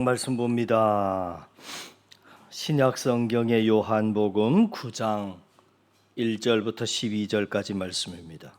말씀 봅니다. 신약 성경의 요한복음 9장 1절부터 12절까지 말씀입니다.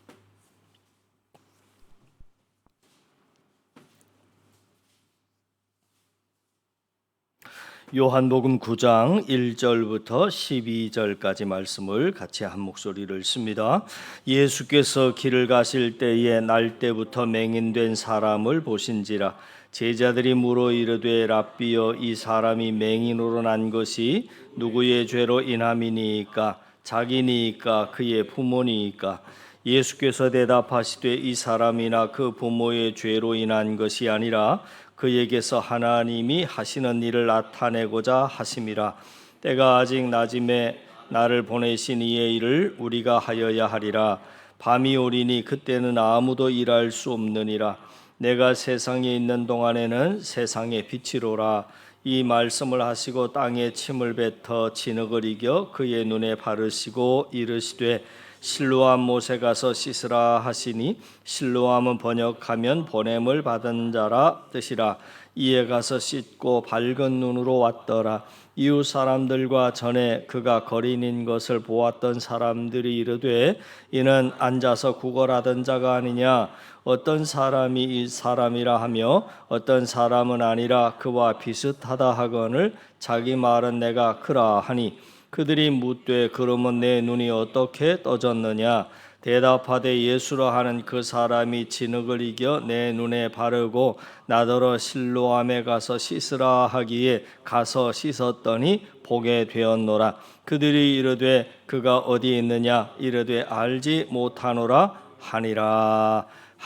요한복음 9장 1절부터 12절까지 말씀을 같이 한 목소리를 읽습니다. 예수께서 길을 가실 때에 날 때부터 맹인된 사람을 보신지라. 제자들이 물어 이르되 랍비여, 이 사람이 맹인으로 난 것이 누구의 죄로 인함이니이까? 자기니이까 그의 부모니이까? 예수께서 대답하시되 이 사람이나 그 부모의 죄로 인한 것이 아니라 그에게서 하나님이 하시는 일을 나타내고자 하심이라. 때가 아직 낮음에 나를 보내신 이의 일을 우리가 하여야 하리라. 밤이 오리니 그때는 아무도 일할 수 없느니라. 내가 세상에 있는 동안에는 세상의 빛이로라. 이 말씀을 하시고 땅에 침을 뱉어 진흙을 이겨 그의 눈에 바르시고 이르시되 실로암 못에 가서 씻으라 하시니, 실로암은 번역하면 보냄을 받은 자라 뜻이라. 이에 가서 씻고 밝은 눈으로 왔더라. 이웃 사람들과 전에 그가 거린인 것을 보았던 사람들이 이르되 이는 앉아서 구걸하던 자가 아니냐? 어떤 사람이 이 사람이라 하며 어떤 사람은 아니라 그와 비슷하다 하거늘 자기 말은 내가 그라 하니, 그들이 묻되 그러면 내 눈이 어떻게 떠졌느냐? 대답하되 예수라 하는 그 사람이 진흙을 이겨 내 눈에 바르고 나더러 실로암에 가서 씻으라 하기에 가서 씻었더니 보게 되었노라. 그들이 이르되 그가 어디 있느냐? 이르되 알지 못하노라 하니라.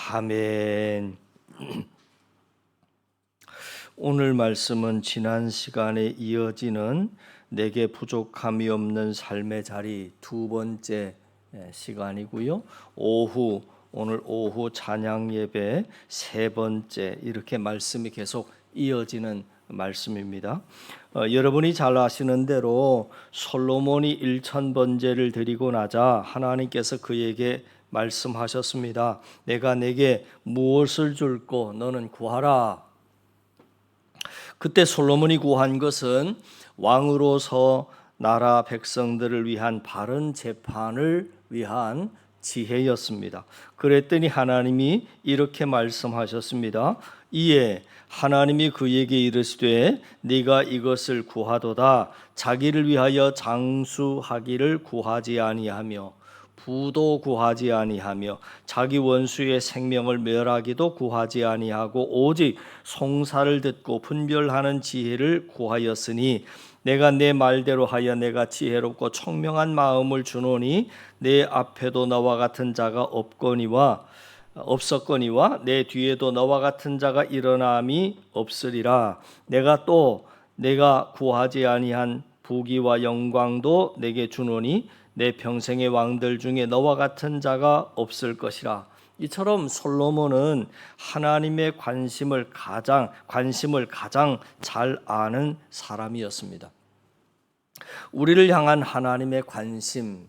아멘. 오늘 말씀은 지난 시간에 이어지는 내게 부족함이 없는 삶의 자리 두 번째 시간이고요. 오늘 오후 찬양 예배 세 번째, 이렇게 말씀이 계속 이어지는 말씀입니다. 여러분이 잘 아시는 대로 솔로몬이 1000번제를 드리고 나자 하나님께서 그에게 말씀하셨습니다. 내가 내게 무엇을 줄고 너는 구하라. 그때 솔로몬이 구한 것은 왕으로서 나라 백성들을 위한 바른 재판을 위한 지혜였습니다. 그랬더니 하나님이 이렇게 말씀하셨습니다. 이에 하나님이 그에게 이르시되 네가 이것을 구하도다. 자기를 위하여 장수하기를 구하지 아니하며 부도 구하지 아니하며 자기 원수의 생명을 멸하기도 구하지 아니하고 오직 송사를 듣고 분별하는 지혜를 구하였으니 내가 내 말대로 하여 내가 지혜롭고 총명한 마음을 주노니 내 앞에도 너와 같은 자가 없었거니와 내 뒤에도 너와 같은 자가 일어남이 없으리라. 내가 구하지 아니한 부귀와 영광도 내게 주노니 내 평생의 왕들 중에 너와 같은 자가 없을 것이라. 이처럼 솔로몬은 하나님의 관심을 가장 잘 아는 사람이었습니다. 우리를 향한 하나님의 관심,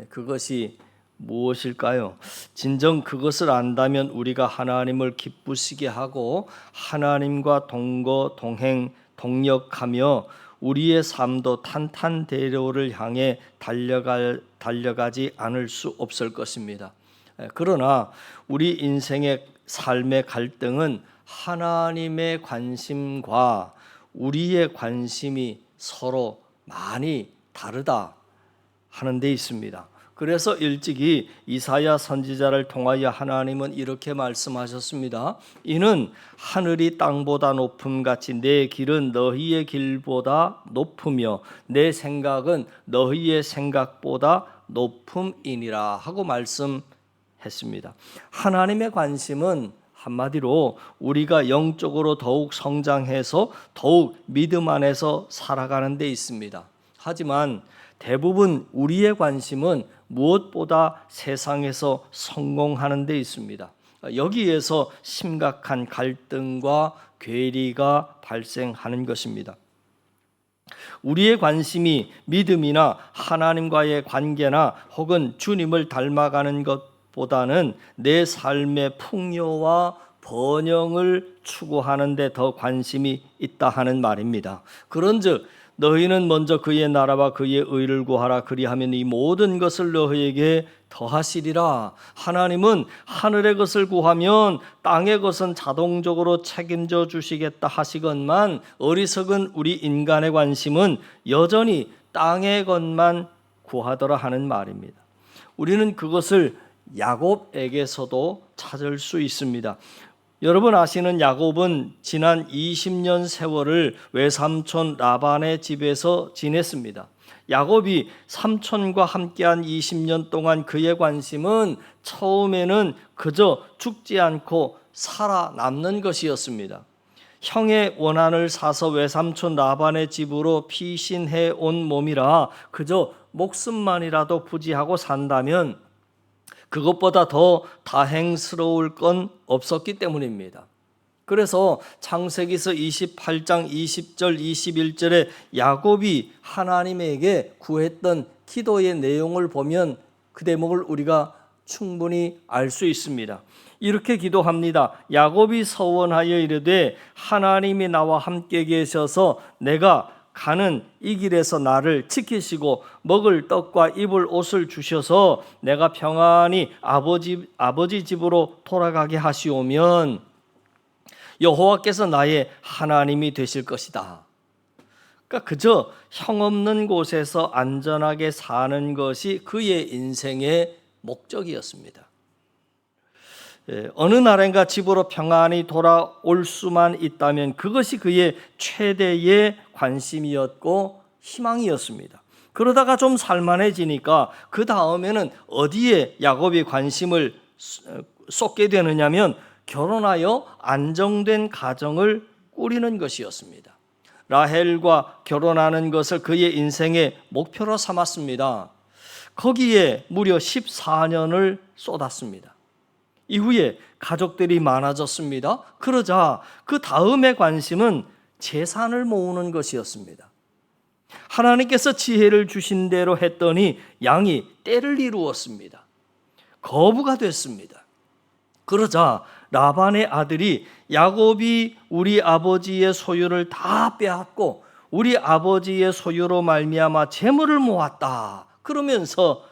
그것이 무엇일까요? 진정 그것을 안다면 우리가 하나님을 기쁘시게 하고 하나님과 동력하며 우리의 삶도 탄탄대로를 향해 달려가지 않을 수 없을 것입니다. 그러나 우리 인생의 삶의 갈등은 하나님의 관심과 우리의 관심이 서로 많이 다르다 하는 데 있습니다. 그래서 일찍이 이사야 선지자를 통하여 하나님은 이렇게 말씀하셨습니다. 이는 하늘이 땅보다 높음같이 내 길은 너희의 길보다 높으며 내 생각은 너희의 생각보다 높음이니라 하고 말씀했습니다. 하나님의 관심은 한마디로 우리가 영적으로 더욱 성장해서 더욱 믿음 안에서 살아가는 데 있습니다. 하지만 대부분 우리의 관심은 무엇보다 세상에서 성공하는 데 있습니다. 여기에서 심각한 갈등과 괴리가 발생하는 것입니다. 우리의 관심이 믿음이나 하나님과의 관계나 혹은 주님을 닮아가는 것보다는 내 삶의 풍요와 번영을 추구하는 데 더 관심이 있다 하는 말입니다. 그런즉 너희는 먼저 그의 나라와 그의 의를 구하라. 그리하면 이 모든 것을 너희에게 더하시리라. 하나님은 하늘의 것을 구하면 땅의 것은 자동적으로 책임져 주시겠다 하시건만, 어리석은 우리 인간의 관심은 여전히 땅의 것만 구하더라 하는 말입니다. 우리는 그것을 야곱에게서도 찾을 수 있습니다. 여러분 아시는 야곱은 지난 20년 세월을 외삼촌 라반의 집에서 지냈습니다. 야곱이 삼촌과 함께한 20년 동안 그의 관심은 처음에는 그저 죽지 않고 살아남는 것이었습니다. 형의 원한을 사서 외삼촌 라반의 집으로 피신해 온 몸이라 그저 목숨만이라도 부지하고 산다면 그것보다 더 다행스러울 건 없었기 때문입니다. 그래서 창세기서 28장 20절 21절에 야곱이 하나님에게 구했던 기도의 내용을 보면 그 대목을 우리가 충분히 알 수 있습니다. 이렇게 기도합니다. 야곱이 서원하여 이르되 하나님이 나와 함께 계셔서 내가 가는 이 길에서 나를 지키시고 먹을 떡과 입을 옷을 주셔서 내가 평안히 아버지 집으로 돌아가게 하시오면 여호와께서 나의 하나님이 되실 것이다. 그러니까 그저 형 없는 곳에서 안전하게 사는 것이 그의 인생의 목적이었습니다. 어느 날인가 집으로 평안히 돌아올 수만 있다면 그것이 그의 최대의 관심이었고 희망이었습니다. 그러다가 좀 살만해지니까 그 다음에는 어디에 야곱이 관심을 쏟게 되느냐면 결혼하여 안정된 가정을 꾸리는 것이었습니다. 라헬과 결혼하는 것을 그의 인생의 목표로 삼았습니다. 거기에 무려 14년을 쏟았습니다. 이후에 가족들이 많아졌습니다. 그러자 그 다음의 관심은 재산을 모으는 것이었습니다. 하나님께서 지혜를 주신 대로 했더니 양이 때를 이루었습니다. 거부가 됐습니다. 그러자 라반의 아들이 야곱이 우리 아버지의 소유를 다 빼앗고 우리 아버지의 소유로 말미암아 재물을 모았다 그러면서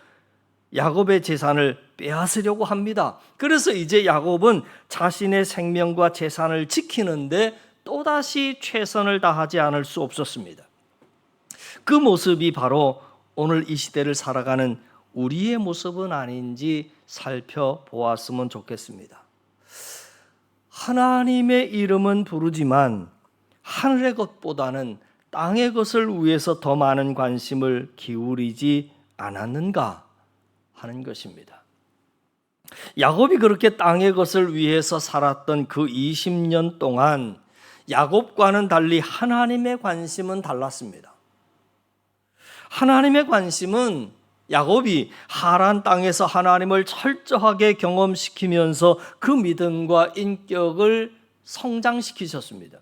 야곱의 재산을 빼앗으려고 합니다. 그래서 이제 야곱은 자신의 생명과 재산을 지키는데 또다시 최선을 다하지 않을 수 없었습니다. 그 모습이 바로 오늘 이 시대를 살아가는 우리의 모습은 아닌지 살펴보았으면 좋겠습니다. 하나님의 이름은 부르지만 하늘의 것보다는 땅의 것을 위해서 더 많은 관심을 기울이지 않았는가 하는 것입니다. 야곱이 그렇게 땅의 것을 위해서 살았던 그 20년 동안 야곱과는 달리 하나님의 관심은 달랐습니다. 하나님의 관심은 야곱이 하란 땅에서 하나님을 철저하게 경험시키면서 그 믿음과 인격을 성장시키셨습니다.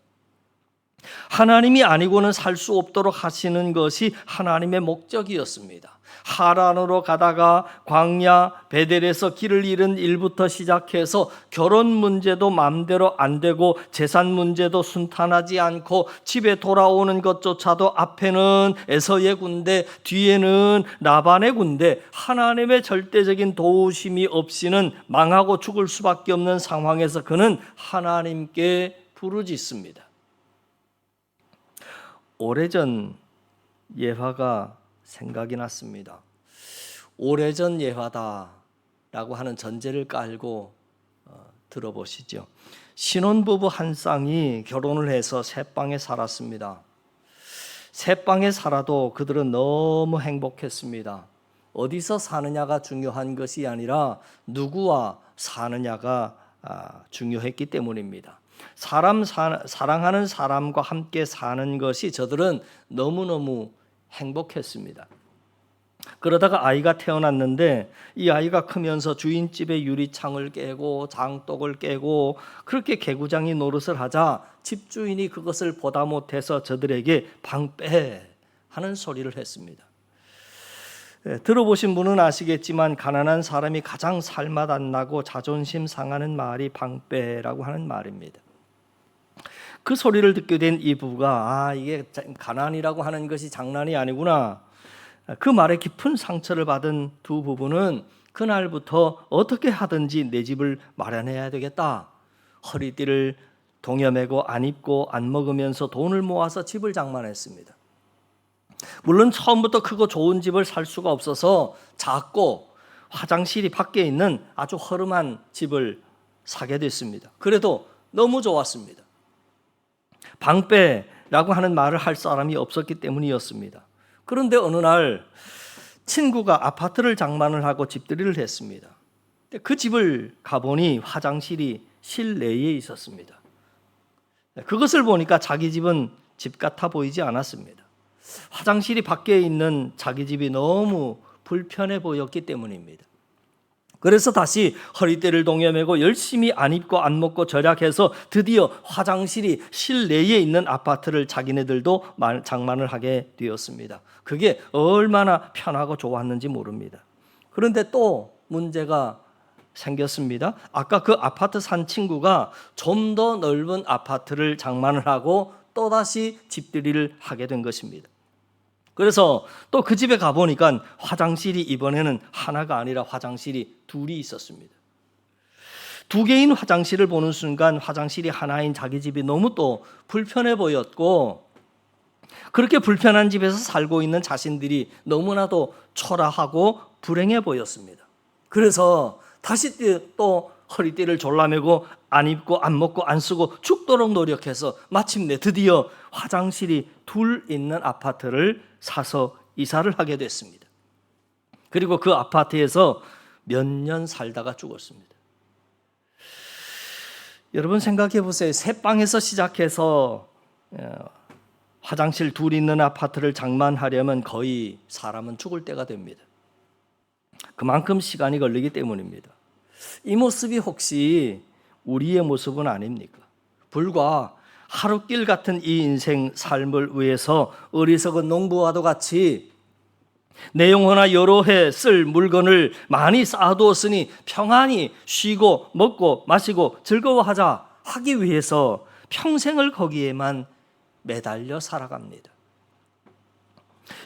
하나님이 아니고는 살 수 없도록 하시는 것이 하나님의 목적이었습니다. 하란으로 가다가 광야 베델에서 길을 잃은 일부터 시작해서 결혼 문제도 마음대로 안 되고 재산 문제도 순탄하지 않고 집에 돌아오는 것조차도 앞에는 에서의 군대 뒤에는 라반의 군대 하나님의 절대적인 도우심이 없이는 망하고 죽을 수밖에 없는 상황에서 그는 하나님께 부르짖습니다. 오래전 예화가 생각이 났습니다. 오래전 예화다라고 하는 전제를 깔고 들어보시죠. 신혼부부 한 쌍이 결혼을 해서 새방에 살았습니다. 새방에 살아도 그들은 너무 행복했습니다. 어디서 사느냐가 중요한 것이 아니라 누구와 사느냐가 중요했기 때문입니다. 사랑하는 사람과 함께 사는 것이 저들은 너무너무 행복했습니다. 그러다가 아이가 태어났는데 이 아이가 크면서 주인집의 유리창을 깨고 장독을 깨고 그렇게 개구장이 노릇을 하자 집주인이 그것을 보다 못해서 저들에게 방 빼 하는 소리를 했습니다. 들어보신 분은 아시겠지만 가난한 사람이 가장 살맛 안 나고 자존심 상하는 말이 방빼라고 하는 말입니다. 그 소리를 듣게 된 이 부부가 이게 가난이라고 하는 것이 장난이 아니구나. 그 말에 깊은 상처를 받은 두 부부는 그날부터 어떻게 하든지 내 집을 마련해야 되겠다. 허리띠를 동여매고 안 입고 안 먹으면서 돈을 모아서 집을 장만했습니다. 물론 처음부터 크고 좋은 집을 살 수가 없어서 작고 화장실이 밖에 있는 아주 허름한 집을 사게 됐습니다. 그래도 너무 좋았습니다. 방빼라고 하는 말을 할 사람이 없었기 때문이었습니다. 그런데 어느 날 친구가 아파트를 장만을 하고 집들이를 했습니다. 그 집을 가보니 화장실이 실내에 있었습니다. 그것을 보니까 자기 집은 집 같아 보이지 않았습니다. 화장실이 밖에 있는 자기 집이 너무 불편해 보였기 때문입니다. 그래서 다시 허리띠를 동여매고 열심히 안 입고 안 먹고 절약해서 드디어 화장실이 실내에 있는 아파트를 자기네들도 장만을 하게 되었습니다. 그게 얼마나 편하고 좋았는지 모릅니다. 그런데 또 문제가 생겼습니다. 아까 그 아파트 산 친구가 좀 더 넓은 아파트를 장만을 하고 또다시 집들이를 하게 된 것입니다. 그래서 또 그 집에 가보니까 화장실이 이번에는 하나가 아니라 화장실이 둘이 있었습니다. 두 개인 화장실을 보는 순간 화장실이 하나인 자기 집이 너무 또 불편해 보였고, 그렇게 불편한 집에서 살고 있는 자신들이 너무나도 초라하고 불행해 보였습니다. 그래서 다시 또 허리띠를 졸라매고 안 입고 안 먹고 안 쓰고 죽도록 노력해서 마침내 드디어 화장실이 둘 있는 아파트를 사서 이사를 하게 됐습니다. 그리고 그 아파트에서 몇 년 살다가 죽었습니다. 여러분 생각해 보세요. 새 방에서 시작해서 화장실 둘 있는 아파트를 장만하려면 거의 사람은 죽을 때가 됩니다. 그만큼 시간이 걸리기 때문입니다. 이 모습이 혹시 우리의 모습은 아닙니까? 불과 하루길 같은 이 인생 삶을 위해서 어리석은 농부와도 같이 내 영혼아 여러 해 쓸 물건을 많이 쌓아두었으니 평안히 쉬고 먹고 마시고 즐거워하자 하기 위해서 평생을 거기에만 매달려 살아갑니다.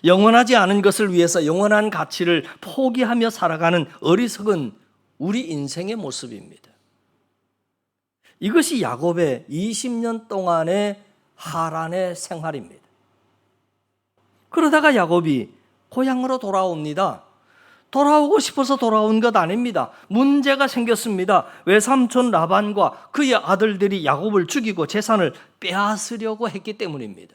영원하지 않은 것을 위해서 영원한 가치를 포기하며 살아가는 어리석은 우리 인생의 모습입니다. 이것이 야곱의 20년 동안의 하란의 생활입니다. 그러다가 야곱이 고향으로 돌아옵니다. 돌아오고 싶어서 돌아온 것 아닙니다. 문제가 생겼습니다. 외삼촌 라반과 그의 아들들이 야곱을 죽이고 재산을 빼앗으려고 했기 때문입니다.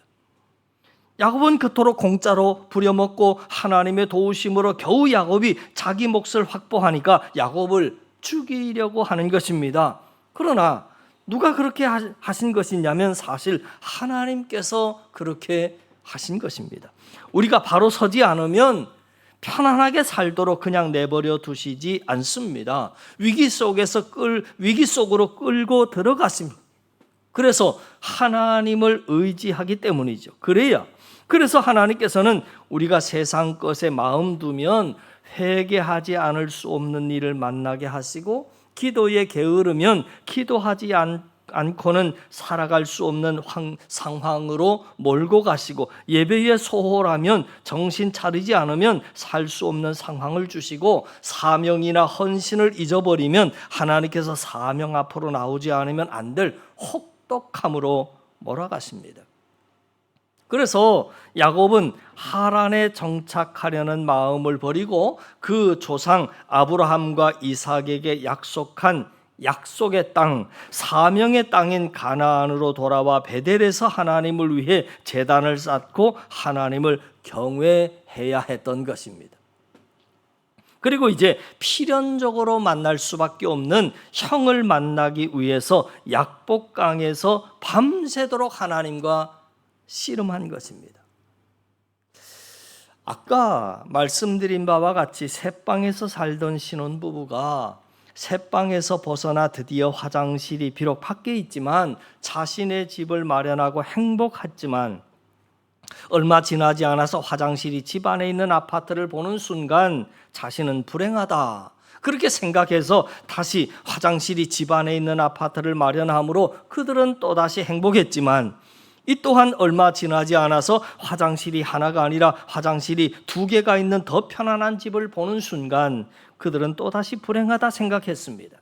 야곱은 그토록 공짜로 부려먹고 하나님의 도우심으로 겨우 야곱이 자기 몫을 확보하니까 야곱을 죽이려고 하는 것입니다. 그러나 누가 그렇게 하신 것이냐면 사실 하나님께서 그렇게 하신 것입니다. 우리가 바로 서지 않으면 편안하게 살도록 그냥 내버려 두시지 않습니다. 위기 속으로 끌고 들어가십니다. 그래서 하나님을 의지하기 때문이죠. 그래서 하나님께서는 우리가 세상 것에 마음 두면 회개하지 않을 수 없는 일을 만나게 하시고, 기도에 게으르면 기도하지 않고는 살아갈 수 없는 상황으로 몰고 가시고, 예배에 소홀하면 정신 차리지 않으면 살 수 없는 상황을 주시고, 사명이나 헌신을 잊어버리면 하나님께서 사명 앞으로 나오지 않으면 안 될 혹독함으로 몰아가십니다. 그래서 야곱은 하란에 정착하려는 마음을 버리고 그 조상 아브라함과 이삭에게 약속한 약속의 땅, 사명의 땅인 가나안으로 돌아와 베델에서 하나님을 위해 제단을 쌓고 하나님을 경외해야 했던 것입니다. 그리고 이제 필연적으로 만날 수밖에 없는 형을 만나기 위해서 약복강에서 밤새도록 하나님과 씨름한 것입니다. 아까 말씀드린 바와 같이 새방에서 살던 신혼부부가 새방에서 벗어나 드디어 화장실이 비록 밖에 있지만 자신의 집을 마련하고 행복했지만 얼마 지나지 않아서 화장실이 집 안에 있는 아파트를 보는 순간 자신은 불행하다, 그렇게 생각해서 다시 화장실이 집 안에 있는 아파트를 마련함으로 그들은 또다시 행복했지만, 이 또한 얼마 지나지 않아서 화장실이 하나가 아니라 화장실이 두 개가 있는 더 편안한 집을 보는 순간 그들은 또다시 불행하다 생각했습니다.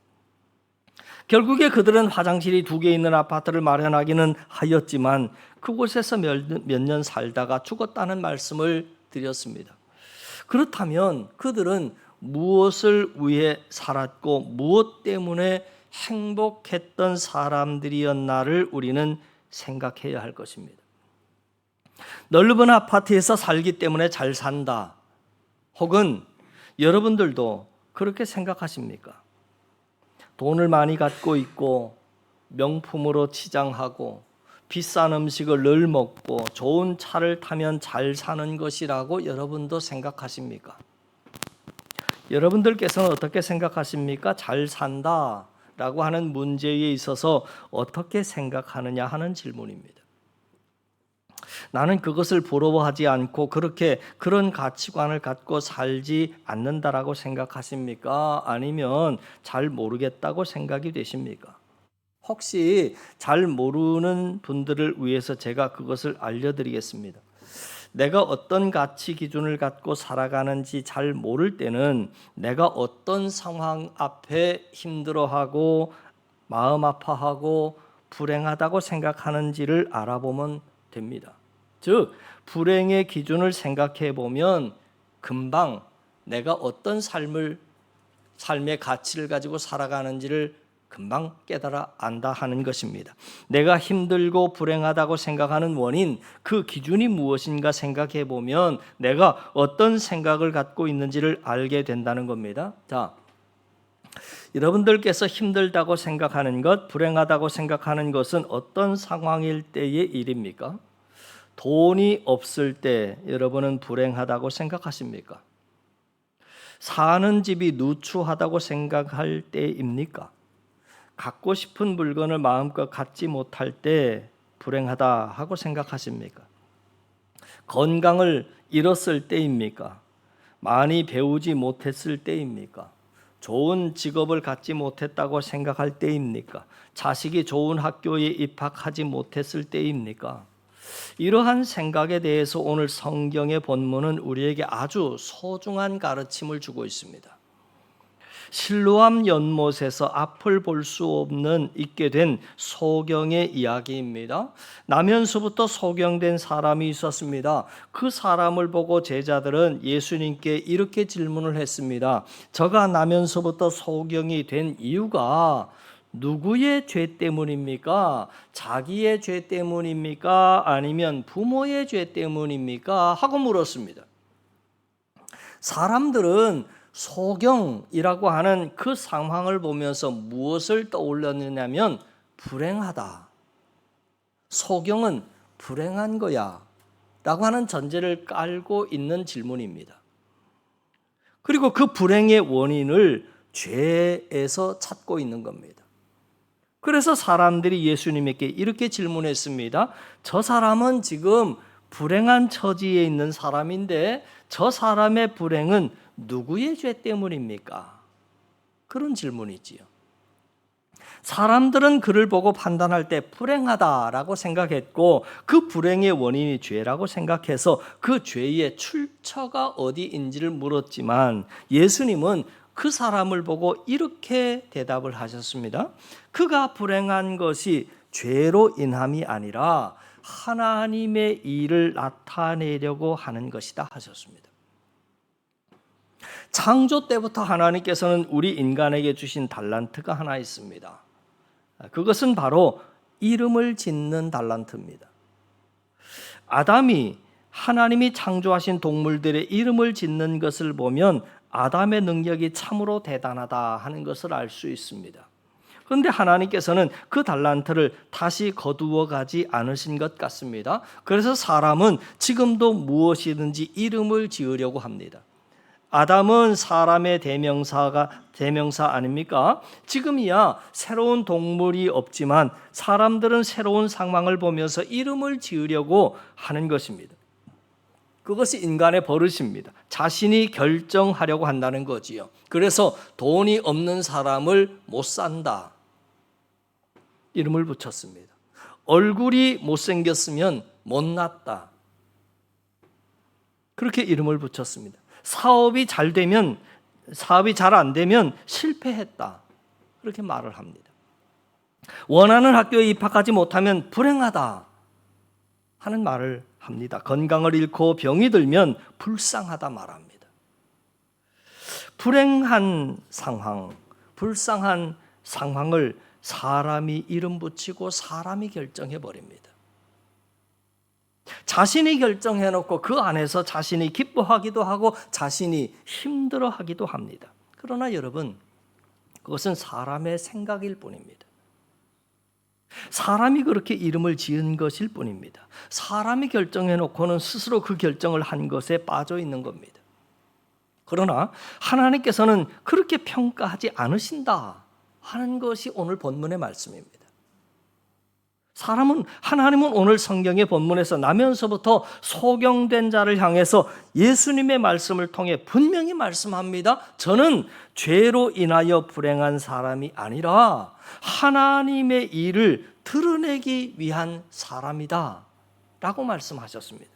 결국에 그들은 화장실이 두 개 있는 아파트를 마련하기는 하였지만 그곳에서 몇 년 살다가 죽었다는 말씀을 드렸습니다. 그렇다면 그들은 무엇을 위해 살았고 무엇 때문에 행복했던 사람들이었나를 우리는 생각해야 할 것입니다. 넓은 아파트에서 살기 때문에 잘 산다, 혹은 여러분들도 그렇게 생각하십니까? 돈을 많이 갖고 있고 명품으로 치장하고 비싼 음식을 늘 먹고 좋은 차를 타면 잘 사는 것이라고 여러분도 생각하십니까? 여러분들께서는 어떻게 생각하십니까? 잘 산다라고 하는 문제에 있어서 어떻게 생각하느냐 하는 질문입니다. 나는 그것을 부러워하지 않고 그런 가치관을 갖고 살지 않는다라고 생각하십니까? 아니면 잘 모르겠다고 생각이 되십니까? 혹시 잘 모르는 분들을 위해서 제가 그것을 알려드리겠습니다. 내가 어떤 가치 기준을 갖고 살아가는지 잘 모를 때는 내가 어떤 상황 앞에 힘들어하고 마음 아파하고 불행하다고 생각하는지를 알아보면 됩니다. 즉, 불행의 기준을 생각해 보면 금방 내가 어떤 삶의 가치를 가지고 살아가는지를 금방 깨달아 안다 하는 것입니다. 내가 힘들고 불행하다고 생각하는 원인, 그 기준이 무엇인가 생각해 보면 내가 어떤 생각을 갖고 있는지를 알게 된다는 겁니다. 자, 여러분들께서 힘들다고 생각하는 것, 불행하다고 생각하는 것은 어떤 상황일 때의 일입니까? 돈이 없을 때 여러분은 불행하다고 생각하십니까? 사는 집이 누추하다고 생각할 때입니까? 갖고 싶은 물건을 마음껏 갖지 못할 때 불행하다 하고 생각하십니까? 건강을 잃었을 때입니까? 많이 배우지 못했을 때입니까? 좋은 직업을 갖지 못했다고 생각할 때입니까? 자식이 좋은 학교에 입학하지 못했을 때입니까? 이러한 생각에 대해서 오늘 성경의 본문은 우리에게 아주 소중한 가르침을 주고 있습니다. 실로암 연못에서 앞을 볼 수 없는 있게 된 소경의 이야기입니다. 나면서부터 소경된 사람이 있었습니다. 그 사람을 보고 제자들은 예수님께 이렇게 질문을 했습니다. 저가 나면서부터 소경이 된 이유가 누구의 죄 때문입니까? 자기의 죄 때문입니까? 아니면 부모의 죄 때문입니까? 하고 물었습니다. 사람들은 소경이라고 하는 그 상황을 보면서 무엇을 떠올렸느냐면 불행하다. 소경은 불행한 거야 라고 하는 전제를 깔고 있는 질문입니다. 그리고 그 불행의 원인을 죄에서 찾고 있는 겁니다. 그래서 사람들이 예수님에게 이렇게 질문했습니다. 저 사람은 지금 불행한 처지에 있는 사람인데 저 사람의 불행은 누구의 죄 때문입니까? 그런 질문이지요. 사람들은 그를 보고 판단할 때 불행하다라고 생각했고 그 불행의 원인이 죄라고 생각해서 그 죄의 출처가 어디인지를 물었지만 예수님은 그 사람을 보고 이렇게 대답을 하셨습니다. 그가 불행한 것이 죄로 인함이 아니라 하나님의 일을 나타내려고 하는 것이다 하셨습니다. 창조 때부터 하나님께서는 우리 인간에게 주신 달란트가 하나 있습니다. 그것은 바로 이름을 짓는 달란트입니다. 아담이 하나님이 창조하신 동물들의 이름을 짓는 것을 보면 아담의 능력이 참으로 대단하다 하는 것을 알 수 있습니다. 그런데 하나님께서는 그 달란트를 다시 거두어 가지 않으신 것 같습니다. 그래서 사람은 지금도 무엇이든지 이름을 지으려고 합니다. 아담은 사람의 대명사 아닙니까? 지금이야 새로운 동물이 없지만 사람들은 새로운 상황을 보면서 이름을 지으려고 하는 것입니다. 그것이 인간의 버릇입니다. 자신이 결정하려고 한다는 거지요. 그래서 돈이 없는 사람을 못 산다 이름을 붙였습니다. 얼굴이 못생겼으면 못났다 그렇게 이름을 붙였습니다. 사업이 잘 안 되면 실패했다 그렇게 말을 합니다. 원하는 학교에 입학하지 못하면 불행하다 하는 말을 합니다. 건강을 잃고 병이 들면 불쌍하다 말합니다. 불행한 상황, 불쌍한 상황을 사람이 이름 붙이고 사람이 결정해 버립니다. 자신이 결정해 놓고 그 안에서 자신이 기뻐하기도 하고 자신이 힘들어하기도 합니다. 그러나 여러분, 그것은 사람의 생각일 뿐입니다. 사람이 그렇게 이름을 지은 것일 뿐입니다. 사람이 결정해 놓고는 스스로 그 결정을 한 것에 빠져 있는 겁니다. 그러나 하나님께서는 그렇게 평가하지 않으신다 하는 것이 오늘 본문의 말씀입니다. 하나님은 오늘 성경의 본문에서 나면서부터 소경된 자를 향해서 예수님의 말씀을 통해 분명히 말씀합니다. 저는 죄로 인하여 불행한 사람이 아니라 하나님의 일을 드러내기 위한 사람이다 라고 말씀하셨습니다.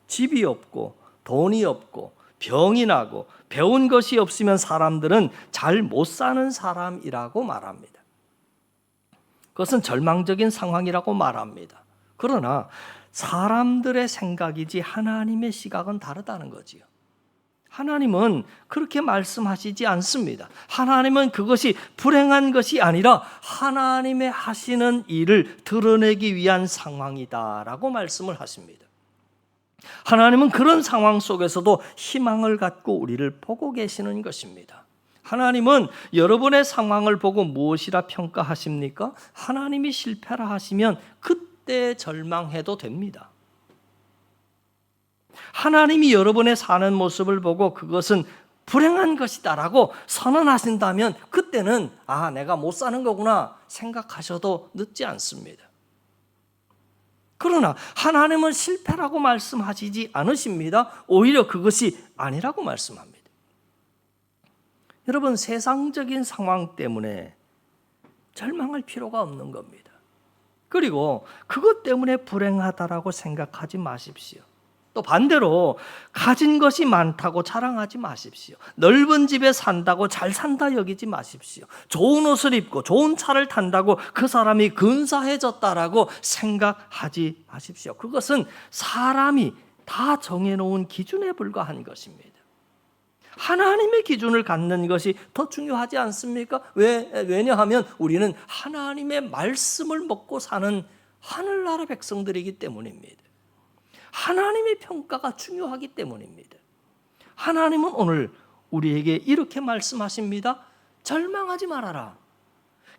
집이 없고 돈이 없고 병이 나고 배운 것이 없으면 사람들은 잘 못 사는 사람이라고 말합니다. 그것은 절망적인 상황이라고 말합니다. 그러나 사람들의 생각이지 하나님의 시각은 다르다는 거지요. 하나님은 그렇게 말씀하시지 않습니다. 하나님은 그것이 불행한 것이 아니라 하나님의 하시는 일을 드러내기 위한 상황이다라고 말씀을 하십니다. 하나님은 그런 상황 속에서도 희망을 갖고 우리를 보고 계시는 것입니다. 하나님은 여러분의 상황을 보고 무엇이라 평가하십니까? 하나님이 실패라 하시면 그때 절망해도 됩니다. 하나님이 여러분의 사는 모습을 보고 그것은 불행한 것이다라고 선언하신다면 그때는 내가 못 사는 거구나 생각하셔도 늦지 않습니다. 그러나 하나님은 실패라고 말씀하시지 않으십니다. 오히려 그것이 아니라고 말씀합니다. 여러분, 세상적인 상황 때문에 절망할 필요가 없는 겁니다. 그리고 그것 때문에 불행하다라고 생각하지 마십시오. 또 반대로 가진 것이 많다고 자랑하지 마십시오. 넓은 집에 산다고 잘 산다 여기지 마십시오. 좋은 옷을 입고 좋은 차를 탄다고 그 사람이 근사해졌다라고 생각하지 마십시오. 그것은 사람이 다 정해놓은 기준에 불과한 것입니다. 하나님의 기준을 갖는 것이 더 중요하지 않습니까? 왜냐하면 우리는 하나님의 말씀을 먹고 사는 하늘나라 백성들이기 때문입니다. 하나님의 평가가 중요하기 때문입니다. 하나님은 오늘 우리에게 이렇게 말씀하십니다. 절망하지 말아라.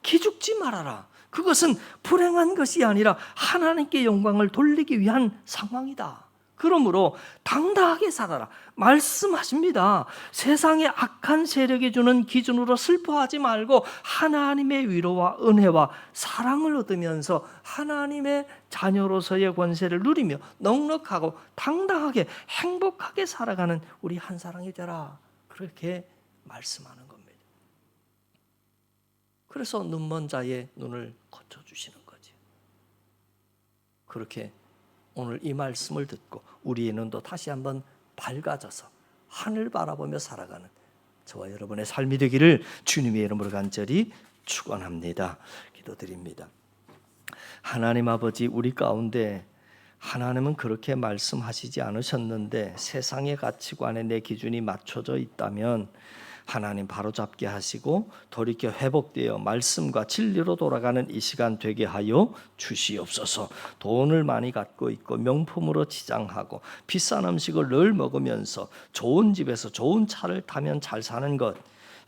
기죽지 말아라. 그것은 불행한 것이 아니라 하나님께 영광을 돌리기 위한 상황이다. 그러므로 당당하게 살아라. 말씀하십니다. 세상의 악한 세력이 주는 기준으로 슬퍼하지 말고 하나님의 위로와 은혜와 사랑을 얻으면서 하나님의 자녀로서의 권세를 누리며 넉넉하고 당당하게 행복하게 살아가는 우리 한 사람이 되라. 그렇게 말씀하는 겁니다. 그래서 눈먼 자의 눈을 고쳐주시는 거죠. 그렇게 오늘 이 말씀을 듣고 우리의 눈도 다시 한번 밝아져서 하늘 바라보며 살아가는 저와 여러분의 삶이 되기를 주님의 이름으로 간절히 축원합니다. 기도드립니다. 하나님 아버지, 우리 가운데 하나님은 그렇게 말씀하시지 않으셨는데 세상의 가치관에 내 기준이 맞춰져 있다면 하나님 바로잡게 하시고 돌이켜 회복되어 말씀과 진리로 돌아가는 이 시간 되게 하여 주시옵소서. 돈을 많이 갖고 있고 명품으로 치장하고 비싼 음식을 늘 먹으면서 좋은 집에서 좋은 차를 타면 잘 사는 것,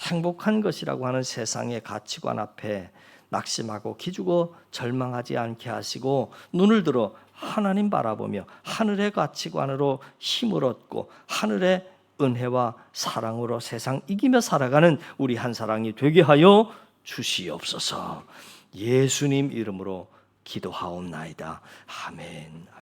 행복한 것이라고 하는 세상의 가치관 앞에 낙심하고 기죽어 절망하지 않게 하시고 눈을 들어 하나님 바라보며 하늘의 가치관으로 힘을 얻고 하늘의 은혜와 사랑으로 세상 이기며 살아가는 우리 한 사람이 되게 하여 주시옵소서. 예수님 이름으로 기도하옵나이다. 아멘.